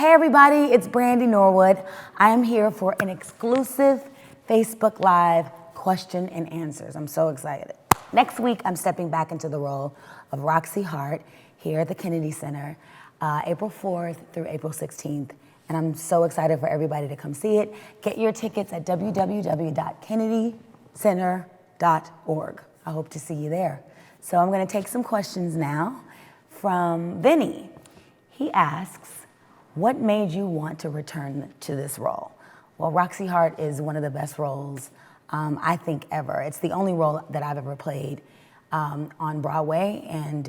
Hey everybody, it's Brandy Norwood. I am here for an exclusive Facebook Live question and answers. I'm so excited. Next week, I'm stepping back into the role of Roxy Hart here at the Kennedy Center, April 4th through April 16th. And I'm so excited for everybody to come see it. Get your tickets at www.kennedycenter.org. I hope to see you there. So I'm gonna take some questions now from Vinny. He asks, what made you want to return to this role? Well, Roxy Hart is one of the best roles, I think, ever. It's the only role that I've ever played on Broadway, and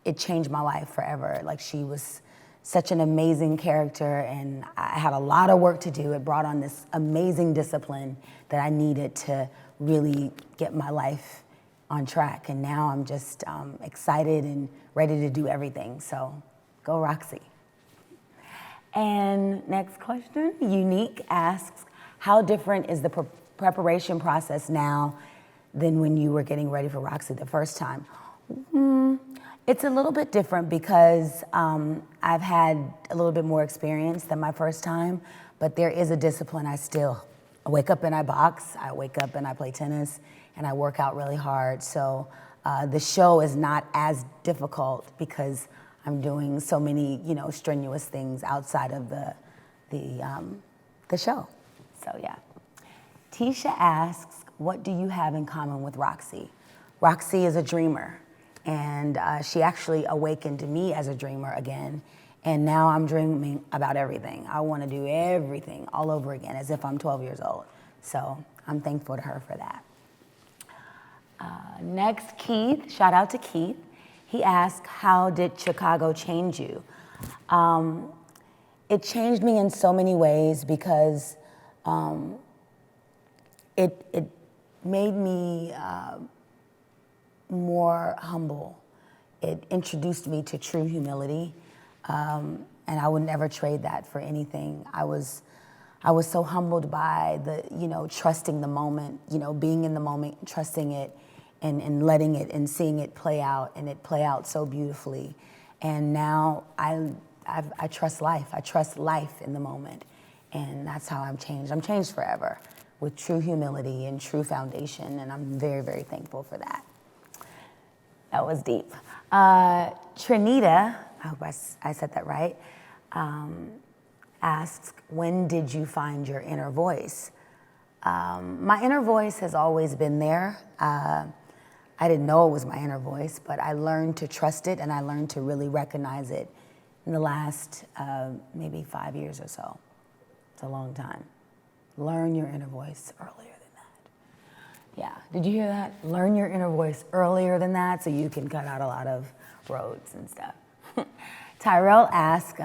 it changed my life forever. Like, she was such an amazing character, and I had a lot of work to do. It brought on this amazing discipline that I needed to really get my life on track. And now I'm just excited and ready to do everything. So go Roxy. And next question, Unique asks, how different is the preparation process now than when you were getting ready for Roxy the first time? It's a little bit different because I've had a little bit more experience than my first time, but there is a discipline. I wake up and I box, I wake up and I play tennis, and I work out really hard. So the show is not as difficult because I'm doing so many, strenuous things outside of the show. So yeah. Tisha asks, what do you have in common with Roxy? Roxy is a dreamer, and she actually awakened me as a dreamer again, and now I'm dreaming about everything. I want to do everything all over again as if I'm 12 years old. So I'm thankful to her for that. Next, Keith, shout out to Keith. He asked, how did Chicago change you? It changed me in so many ways because it made me more humble. It introduced me to true humility, and I would never trade that for anything. I was so humbled by the, trusting the moment, being in the moment, trusting it, and letting it and seeing it play out, and it play out so beautifully. And now I trust life. I trust life in the moment, and that's how I'm changed. I'm changed forever with true humility and true foundation, and I'm very, very thankful for that. That was deep. Trinita, I hope I said that right, asks, when did you find your inner voice? My inner voice has always been there. I didn't know it was my inner voice, but I learned to trust it, and I learned to really recognize it in the last maybe 5 years or so. It's a long time. Learn your inner voice earlier than that. Yeah, did you hear that? Learn your inner voice earlier than that so you can cut out a lot of roads and stuff. Tyrell asks,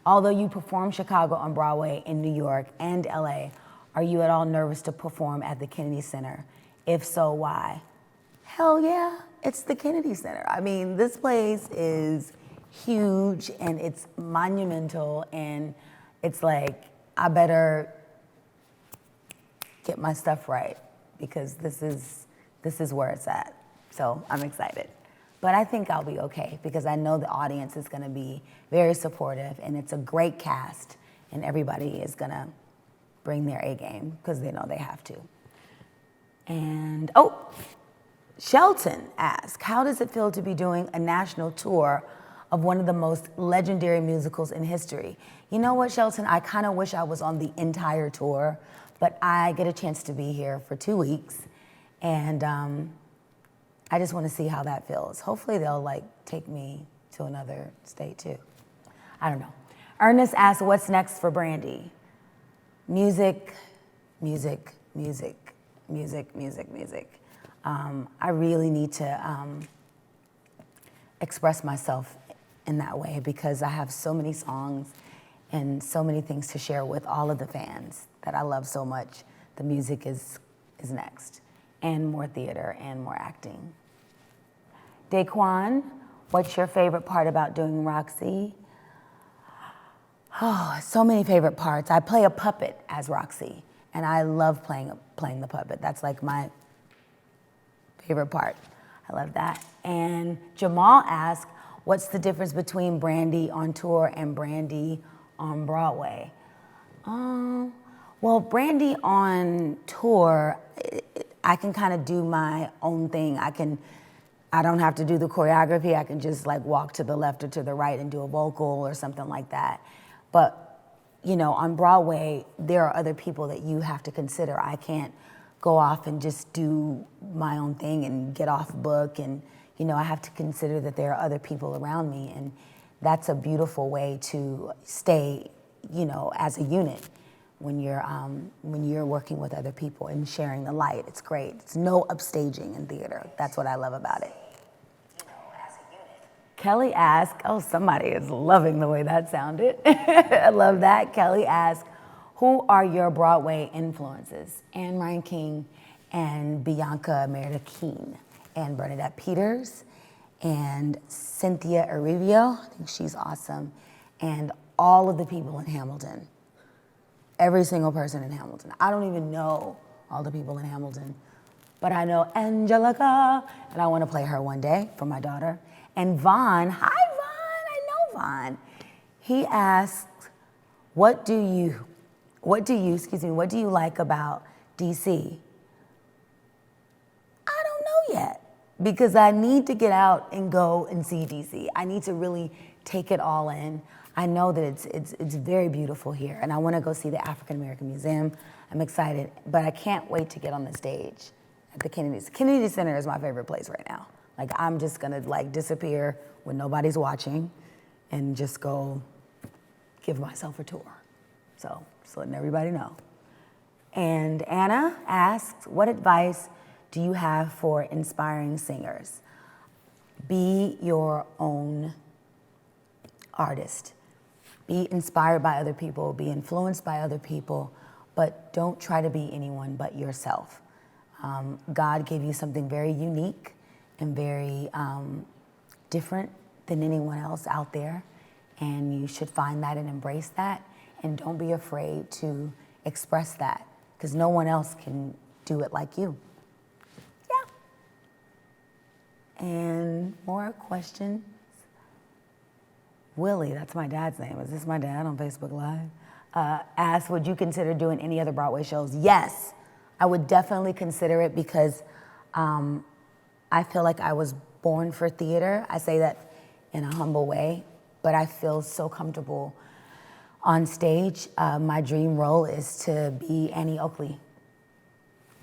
although you perform Chicago on Broadway in New York and LA, are you at all nervous to perform at the Kennedy Center? If so, why? Hell yeah, it's the Kennedy Center. I mean, this place is huge and it's monumental, and it's like, I better get my stuff right because this is where it's at. So I'm excited. But I think I'll be okay because I know the audience is gonna be very supportive, and it's a great cast, and everybody is gonna bring their A game because they know they have to. And, Shelton asks, how does it feel to be doing a national tour of one of the most legendary musicals in history? You know what, Shelton? I kind of wish I was on the entire tour, but I get a chance to be here for 2 weeks, and I just want to see how that feels. Hopefully they'll take me to another state too. I don't know. Ernest asks, what's next for Brandy? Music, music, music, music, music, music. I really need to express myself in that way because I have so many songs and so many things to share with all of the fans that I love so much. The music is next, and more theater and more acting. Daquan, what's your favorite part about doing Roxy? Oh, so many favorite parts. I play a puppet as Roxy, and I love playing the puppet. That's like my favorite part. I love that. And Jamal asks, what's the difference between Brandy on tour and Brandy on Broadway? Well, Brandy on tour, I can kind of do my own thing. I don't have to do the choreography. I can just like walk to the left or to the right and do a vocal or something like that. But, you know, on Broadway, there are other people that you have to consider. I can't go off and just do my own thing and get off book. And, you know, I have to consider that there are other people around me. And that's a beautiful way to stay, you know, as a unit when you're working with other people and sharing the light. It's great. It's no upstaging in theater. That's what I love about it. Kelly asked, oh, somebody is loving the way that sounded. I love that. Kelly asked, who are your Broadway influences? Anne Ryan King and Bianca Merida Keene and Bernadette Peters and Cynthia Arrivio. I think she's awesome. And all of the people in Hamilton. Every single person in Hamilton. I don't even know all the people in Hamilton, but I know Angelica, and I want to play her one day for my daughter. And Vaughn, hi Vaughn, I know Vaughn. He asked, what do you like about DC? I don't know yet, because I need to get out and go and see DC. I need to really take it all in. I know that it's very beautiful here, and I want to go see the African American Museum. I'm excited, but I can't wait to get on the stage at the Kennedy Center is my favorite place right now. Like, I'm just gonna like disappear when nobody's watching and just go give myself a tour. So, just letting everybody know. And Anna asks, what advice do you have for inspiring singers? Be your own artist. Be inspired by other people, be influenced by other people, but don't try to be anyone but yourself. God gave you something very unique and very different than anyone else out there, and you should find that and embrace that, and don't be afraid to express that, because no one else can do it like you. Yeah. And more questions. Willie, that's my dad's name. Is this my dad on Facebook Live? Asked, would you consider doing any other Broadway shows? Yes, I would definitely consider it, because I feel like I was born for theater. I say that in a humble way, but I feel so comfortable on stage. My dream role is to be Annie Oakley.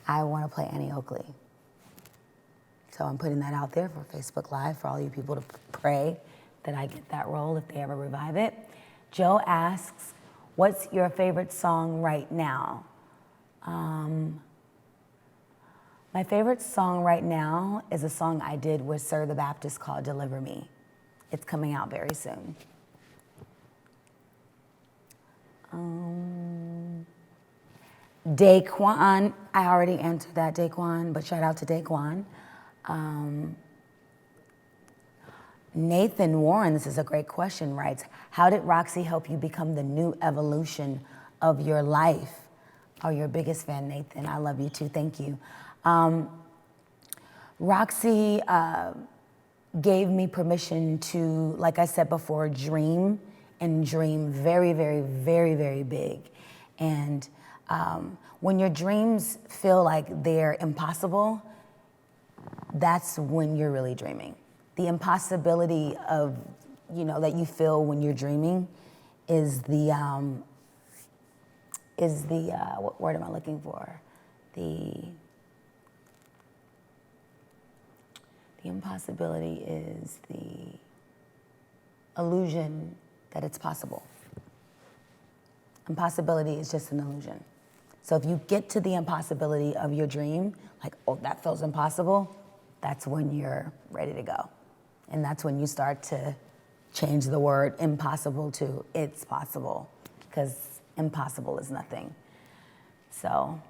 I want to play Annie Oakley. So I'm putting that out there for Facebook Live for all you people to pray that I get that role if they ever revive it. Joe asks, what's your favorite song right now? My favorite song right now is a song I did with Sir the Baptist called Deliver Me. It's coming out very soon. Daquan, I already answered that, Daquan, but shout out to Daquan. Nathan Warren, this is a great question, writes, how did Roxy help you become the new evolution of your life? Oh, your biggest fan, Nathan. I love you too, thank you. Roxy gave me permission to, like I said before, dream, and dream very, very, very, very big. And when your dreams feel like they're impossible, that's when you're really dreaming. The impossibility of, you know, that you feel when you're dreaming is the what word am I looking for? The impossibility is the illusion that it's possible. Impossibility is just an illusion. So if you get to the impossibility of your dream, like, oh, that feels impossible, that's when you're ready to go. And that's when you start to change the word impossible to it's possible, because impossible is nothing. So,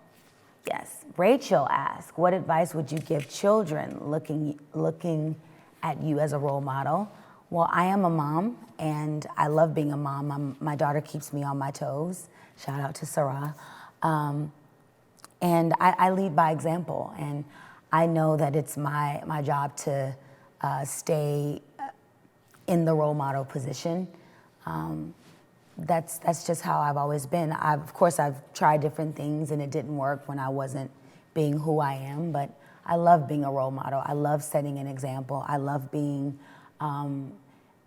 yes. Rachel asked, what advice would you give children looking at you as a role model? Well, I am a mom, and I love being a mom. My daughter keeps me on my toes. Shout out to Sarah. And I lead by example, and I know that it's my job to stay in the role model position. That's just how I've always been. Of course, I've tried different things and it didn't work when I wasn't being who I am, but I love being a role model. I love setting an example. I love being an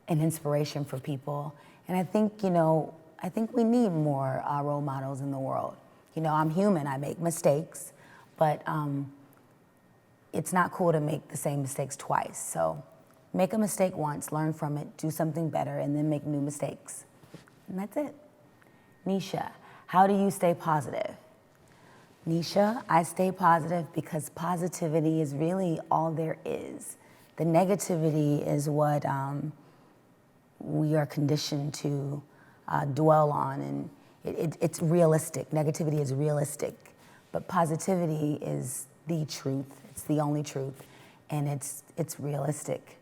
inspiration for people. And I think, I think we need more role models in the world. I'm human, I make mistakes, but it's not cool to make the same mistakes twice. So make a mistake once, learn from it, do something better, and then make new mistakes. And that's it. Nisha, how do you stay positive? Nisha, I stay positive because positivity is really all there is. The negativity is what we are conditioned to dwell on, and it's realistic. Negativity is realistic, but positivity is the truth. It's the only truth, and it's realistic,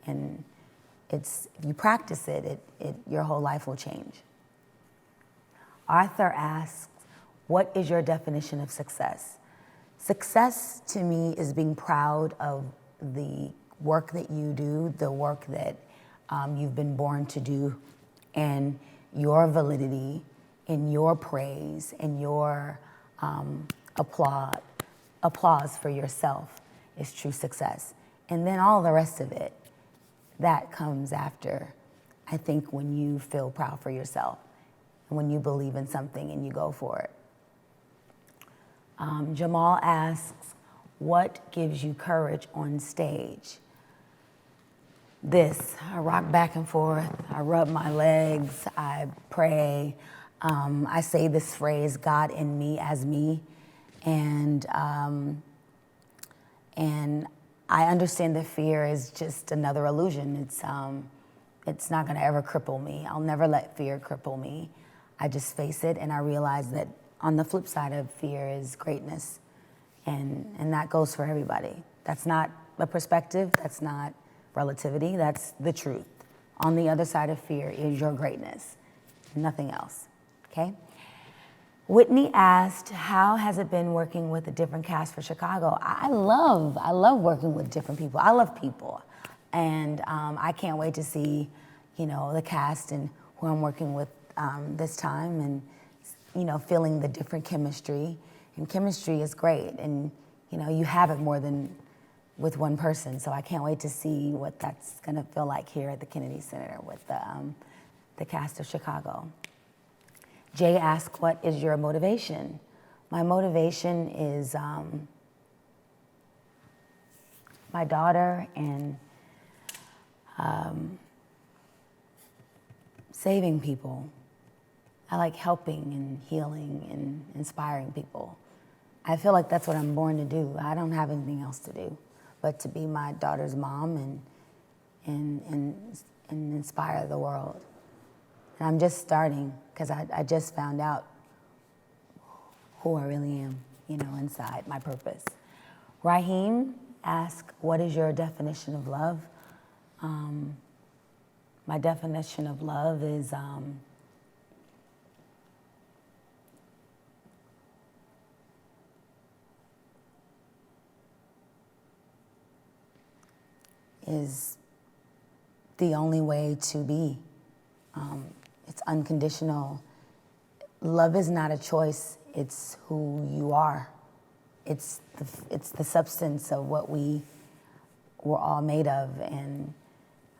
and if you practice it, your whole life will change. Arthur asks, what is your definition of success? Success to me is being proud of the work that you do, the work that you've been born to do, and your validity, and your praise, and your applause for yourself is true success. And then all the rest of it, that comes after, I think, when you feel proud for yourself, and when you believe in something and you go for it. Jamal asks, what gives you courage on stage? I rock back and forth, I rub my legs, I pray, I say this phrase, God in me as me, and I understand that fear is just another illusion. It's not gonna ever cripple me. I'll never let fear cripple me. I just face it, and I realize that on the flip side of fear is greatness, and that goes for everybody. That's not a perspective, that's not relativity, that's the truth. On the other side of fear is your greatness, nothing else, okay? Whitney asked, how has it been working with a different cast for Chicago? I love working with different people. I love people, and I can't wait to see, the cast and who I'm working with this time, and feeling the different chemistry. And chemistry is great, and you have it more than with one person, so I can't wait to see what that's gonna feel like here at the Kennedy Center with the cast of Chicago. Jay asked, what is your motivation? My motivation is my daughter and saving people. I like helping and healing and inspiring people. I feel like that's what I'm born to do. I don't have anything else to do but to be my daughter's mom and inspire the world. And I'm just starting, because I just found out who I really am, inside, my purpose. Raheem asked, what is your definition of love? My definition of love is the only way to be. It's unconditional. Love is not a choice, it's who you are. It's the substance of what we're all made of, and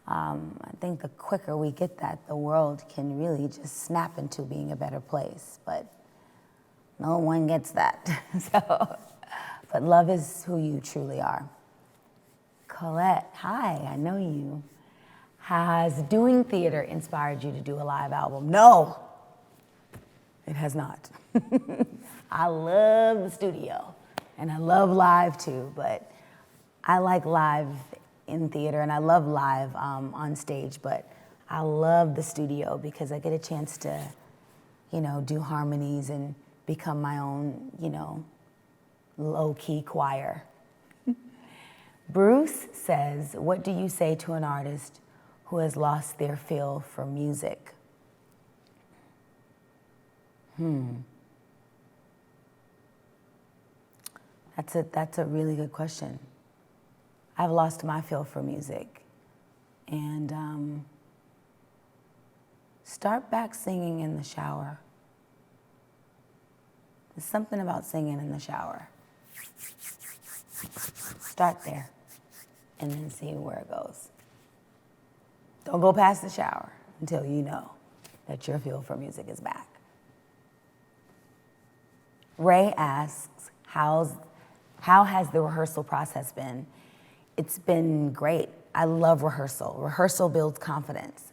I think the quicker we get that, the world can really just snap into being a better place, but no one gets that. But love is who you truly are. Colette, hi, I know you. Has doing theater inspired you to do a live album? No, it has not. I love the studio, and I love live too, but I like live in theater, and I love live on stage, but I love the studio because I get a chance to, do harmonies and become my own, low-key choir. Bruce says, what do you say to an artist who has lost their feel for music? That's a really good question. I've lost my feel for music, And start back singing in the shower. There's something about singing in the shower. Start there and then see where it goes. Don't go past the shower until you know that your feel for music is back. Ray asks, how has the rehearsal process been? It's been great. I love rehearsal. Rehearsal builds confidence.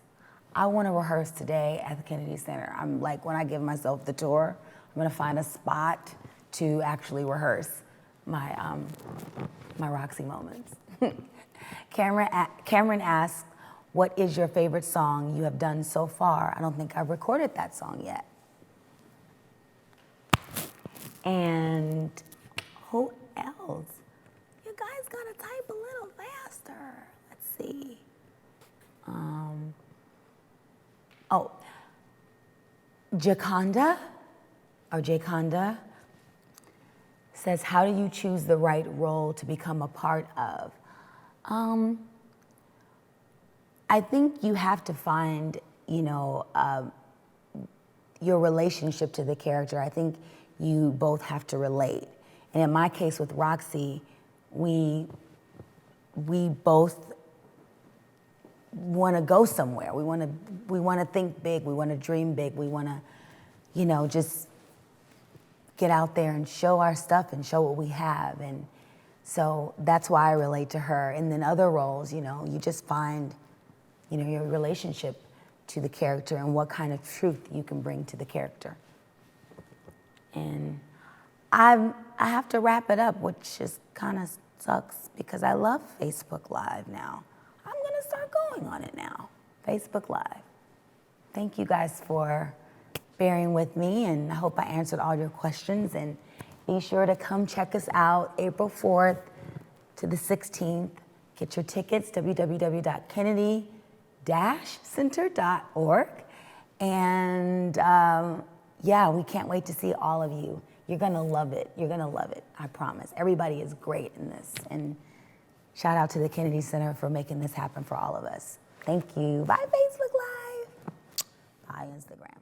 I want to rehearse today at the Kennedy Center. I'm like, when I give myself the tour, I'm gonna find a spot to actually rehearse my Roxy moments. Cameron asks, what is your favorite song you have done so far? I don't think I've recorded that song yet. And who else? You guys gotta type a little faster. Let's see. Jaconda says, how do you choose the right role to become a part of? I think you have to find, your relationship to the character. I think you both have to relate. And in my case with Roxy, we both want to go somewhere. We want to think big. We want to dream big. We want to, just get out there and show our stuff and show what we have. And so that's why I relate to her. And then other roles, you just find, your relationship to the character and what kind of truth you can bring to the character. And I have to wrap it up, which just kind of sucks because I love Facebook Live now. I'm gonna start going on it now, Facebook Live. Thank you guys for bearing with me, and I hope I answered all your questions. And be sure to come check us out April 4th to the 16th. Get your tickets, www.kennedy-center.org. And we can't wait to see all of you. You're gonna love it. You're gonna love it, I promise. Everybody is great in this. And shout out to the Kennedy Center for making this happen for all of us. Thank you. Bye, Facebook Live. Bye, Instagram.